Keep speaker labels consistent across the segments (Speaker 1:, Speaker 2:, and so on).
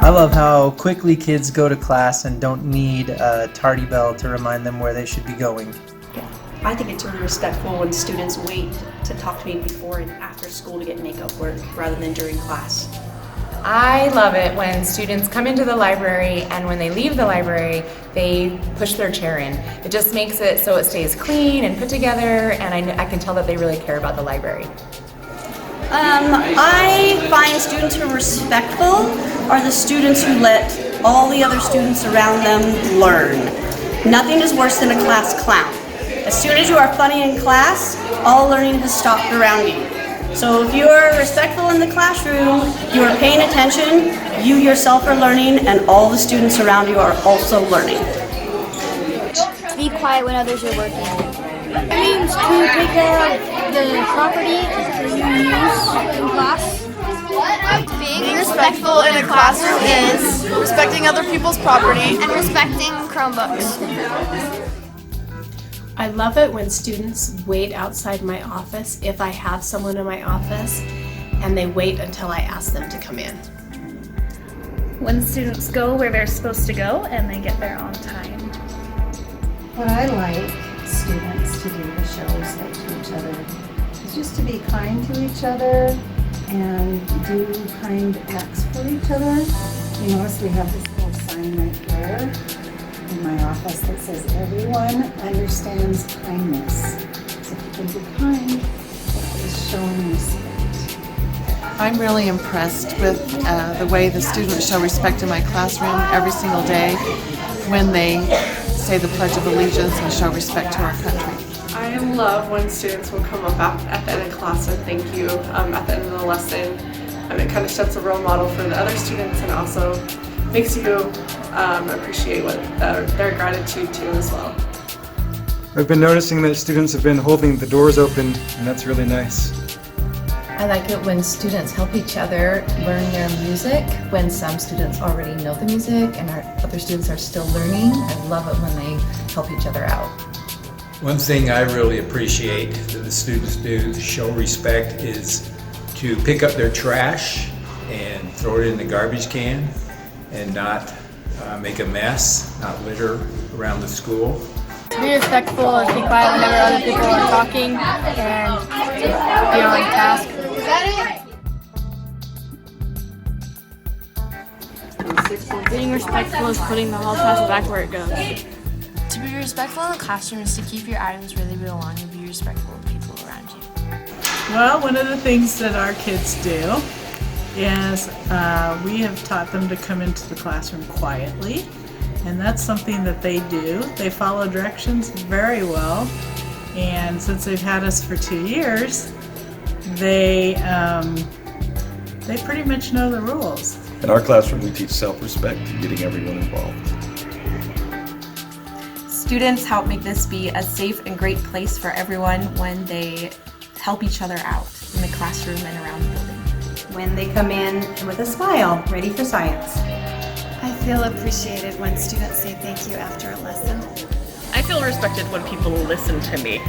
Speaker 1: I love how quickly kids go to class and don't need a tardy bell to remind them where they should be going.
Speaker 2: I think it's really respectful when students wait to talk to me before and after school to get makeup work rather than during class.
Speaker 3: I love it when students come into the library and when they leave the library, they push their chair in. It just makes it so it stays clean and put together, and I can tell that they really care about the library.
Speaker 4: I find students who are respectful are the students who let all the other students around them learn. Nothing is worse than a class clown. As soon as you are funny in class, all learning has stopped around you. So if you are respectful in the classroom, you are paying attention, you yourself are learning, and all the students around you are also learning.
Speaker 5: Be quiet when others are working. It means to take care of the property that you use in class.
Speaker 6: Being respectful in a classroom is respecting other people's property
Speaker 5: and respecting Chromebooks.
Speaker 7: I love it when students wait outside my office if I have someone in my office and they wait until I ask them to come in.
Speaker 8: When students go where they're supposed to go and they get there on time.
Speaker 9: What I like students to do to show respect to each other is just to be kind to each other and do kind acts for each other. You notice we have this little sign right there in my office that says everyone understands kindness. So if you can be kind, that is showing respect.
Speaker 6: I'm really impressed with the way the students show respect in my classroom every single day when they say the Pledge of Allegiance and show respect to our country.
Speaker 10: I love when students will come up at the end of class and thank you at the end of the lesson. It kind of sets a role model for the other students and also makes you appreciate what their gratitude too as well.
Speaker 11: I've been noticing that students have been holding the doors open, and that's really nice.
Speaker 12: I like it when students help each other learn their music, when some students already know the music and our other students are still learning. I love it when they help each other out.
Speaker 13: One thing I really appreciate that the students do to show respect is to pick up their trash and throw it in the garbage can and not make a mess, not litter around the school.
Speaker 5: To be respectful and be quiet whenever other people are talking and be on task. Being respectful is putting the hall pass back where it goes.
Speaker 14: To be respectful in the classroom is to keep your items where they belong and be respectful of people around you.
Speaker 15: Well, one of the things that our kids do is we have taught them to come into the classroom quietly, and that's something that they do. They follow directions very well, and since they've had us for 2 years, they pretty much know the rules.
Speaker 16: In our classroom, we teach self-respect and getting everyone involved.
Speaker 2: Students help make this be a safe and great place for everyone when they help each other out in the classroom and around the building.
Speaker 4: When they come in with a smile, ready for science.
Speaker 17: I feel appreciated when students say thank you after a lesson.
Speaker 18: I feel respected when people listen to me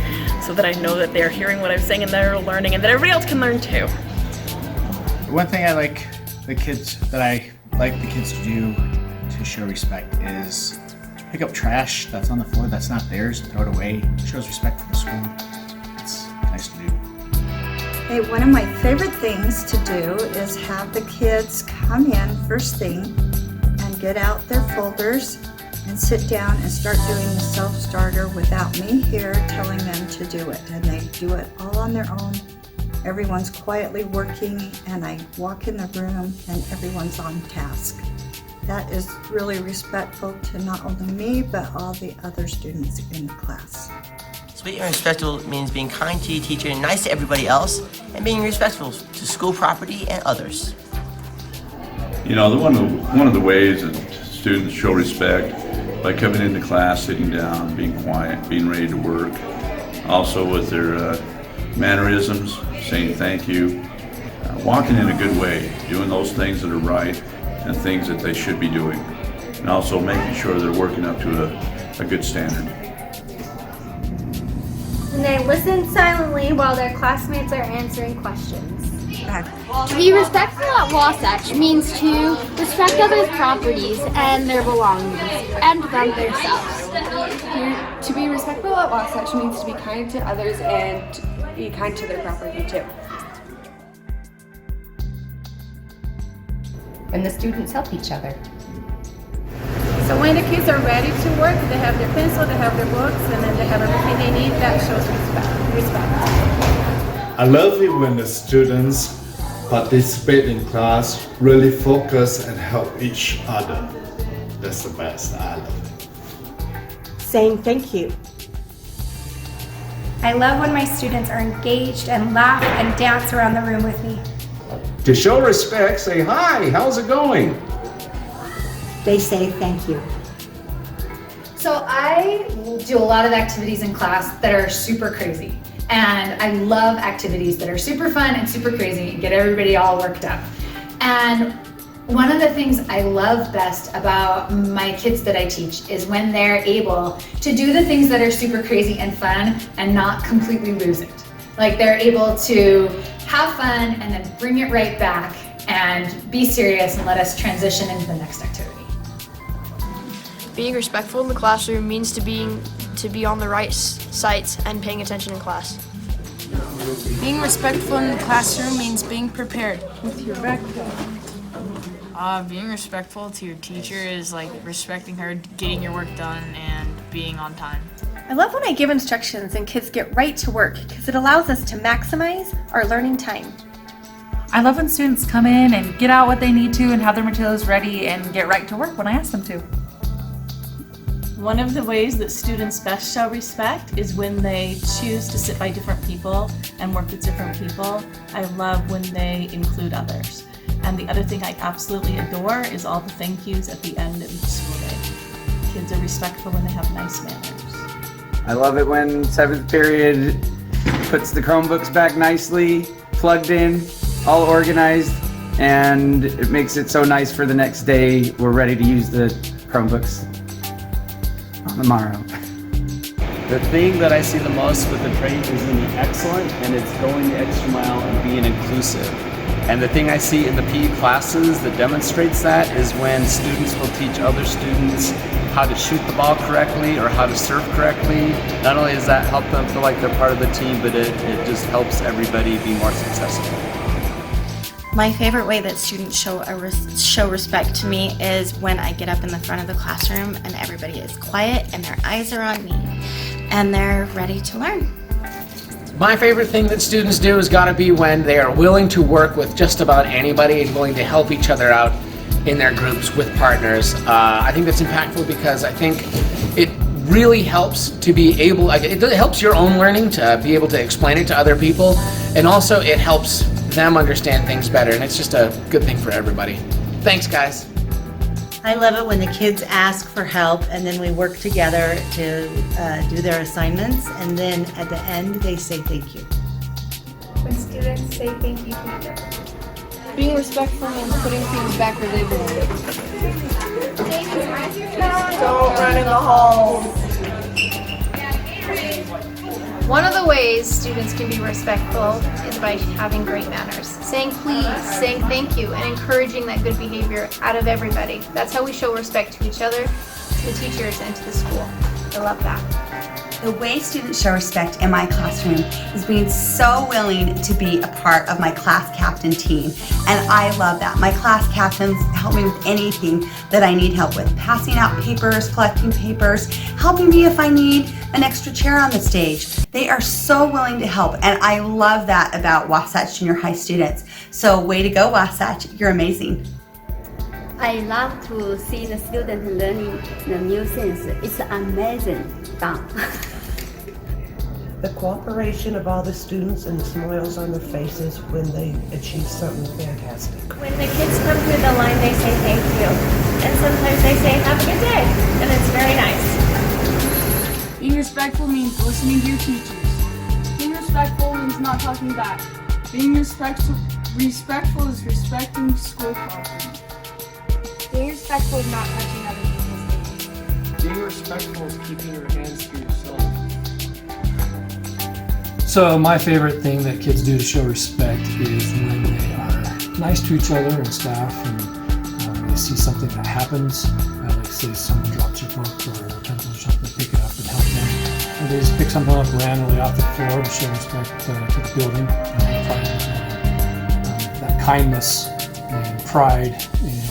Speaker 18: so that I know that they're hearing what I'm saying and they're learning and that everybody else can learn too.
Speaker 19: One thing I like the kids to do to show respect is pick up trash that's on the floor that's not theirs, throw it away. It shows respect for the school. It's nice to do.
Speaker 9: Hey, one of my favorite things to do is have the kids come in first thing and get out their folders and sit down and start doing the self-starter without me here telling them to do it. And they do it all on their own. Everyone's quietly working, and I walk in the room and everyone's on task. That is really respectful to not only me, but all the other students in the class.
Speaker 20: Sweet and respectful means being kind to your teacher and nice to everybody else, and being respectful to school property and others.
Speaker 3: You know, one of the ways that students show respect by coming into class, sitting down, being quiet, being ready to work. Also with their mannerisms, saying thank you, walking in a good way, doing those things that are right and things that they should be doing, and also making sure they're working up to a good standard.
Speaker 5: And they listen silently while their classmates are answering questions. To be respectful at Wasatch means to respect others' properties and their belongings, and them themselves.
Speaker 21: To be respectful at Wasatch means to be kind to others and be kind to their property too.
Speaker 12: When the students help each other.
Speaker 22: So when the kids are ready to work, they have their pencil, they have their books, and then they have everything they need, that shows respect.
Speaker 23: I love it when the students participate in class, really focus and help each other. That's the best. I love it.
Speaker 24: Saying thank you.
Speaker 25: I love when my students are engaged and laugh and dance around the room with me.
Speaker 26: To show respect, say, hi, how's it going?
Speaker 9: They say thank you.
Speaker 27: So I do a lot of activities in class that are super crazy. And I love activities that are super fun and super crazy and get everybody all worked up. And one of the things I love best about my kids that I teach is when they're able to do the things that are super crazy and fun and not completely lose it. Like they're able to have fun and then bring it right back and be serious and let us transition into the next activity.
Speaker 14: Being respectful in the classroom means to be on the right sites and paying attention in class.
Speaker 28: Being respectful in the classroom means being prepared with your backpack.
Speaker 29: Being respectful to your teacher is like respecting her, getting your work done, and being on time.
Speaker 25: I love when I give instructions and kids get right to work because it allows us to maximize our learning time.
Speaker 30: I love when students come in and get out what they need to and have their materials ready and get right to work when I ask them to.
Speaker 15: One of the ways that students best show respect is when they choose to sit by different people and work with different people. I love when they include others. And the other thing I absolutely adore is all the thank yous at the end of each school day. Kids are respectful when they have nice manners.
Speaker 31: I love it when 7th period puts the Chromebooks back nicely, plugged in, all organized, and it makes it so nice for the next day. We're ready to use the Chromebooks on the morrow.
Speaker 32: The thing that I see the most with the trait is in the excellent, and it's going the extra mile and being inclusive. And the thing I see in the PE classes that demonstrates that is when students will teach other students how to shoot the ball correctly or how to serve correctly. Not only does that help them feel like they're part of the team, but it just helps everybody be more successful.
Speaker 25: My favorite way that students show respect to me is when I get up in the front of the classroom and everybody is quiet and their eyes are on me and they're ready to learn.
Speaker 33: My favorite thing that students do has got to be when they are willing to work with just about anybody and willing to help each other out in their groups with partners. I think that's impactful because I think it really helps to be able, it helps your own learning to be able to explain it to other people, and also it helps them understand things better, and it's just a good thing for everybody. Thanks, guys.
Speaker 34: I love it when the kids ask for help and then we work together to do their assignments, and then at the end they say thank you.
Speaker 25: When students say thank you to each other.
Speaker 14: Being respectful means putting things back where they belong.
Speaker 10: Don't run in the halls.
Speaker 25: One of the ways students can be respectful is by having great manners. Saying please, saying thank you, and encouraging that good behavior out of everybody. That's how we show respect to each other, to the teachers, and to the school. I love that.
Speaker 35: The way students show respect in my classroom is being so willing to be a part of my class captain team. And I love that. My class captains help me with anything that I need help with. Passing out papers, collecting papers, helping me if I need an extra chair on the stage. They are so willing to help, and I love that about Wasatch Junior High students. So way to go, Wasatch. You're amazing.
Speaker 36: I love to see the students learning the new things. It's amazing done.
Speaker 37: The cooperation of all the students and the smiles on their faces when they achieve something fantastic.
Speaker 25: When the kids come through the line, they say thank you. And sometimes they say have a good day. And it's very nice.
Speaker 28: Being respectful means listening to your teachers. Being respectful means not talking back. Being respectful is respecting school property.
Speaker 25: Being respectful is not touching other people's things.
Speaker 32: Being respectful is keeping your hands to yourself.
Speaker 38: So my favorite thing that kids do to show respect is when
Speaker 1: nice to each other and staff, and when they see something that happens, like say someone drops your book or a pencil or something, they pick it up and help them. Or they just pick something up randomly off the floor to show respect to the building and pride in the building. That kindness and pride and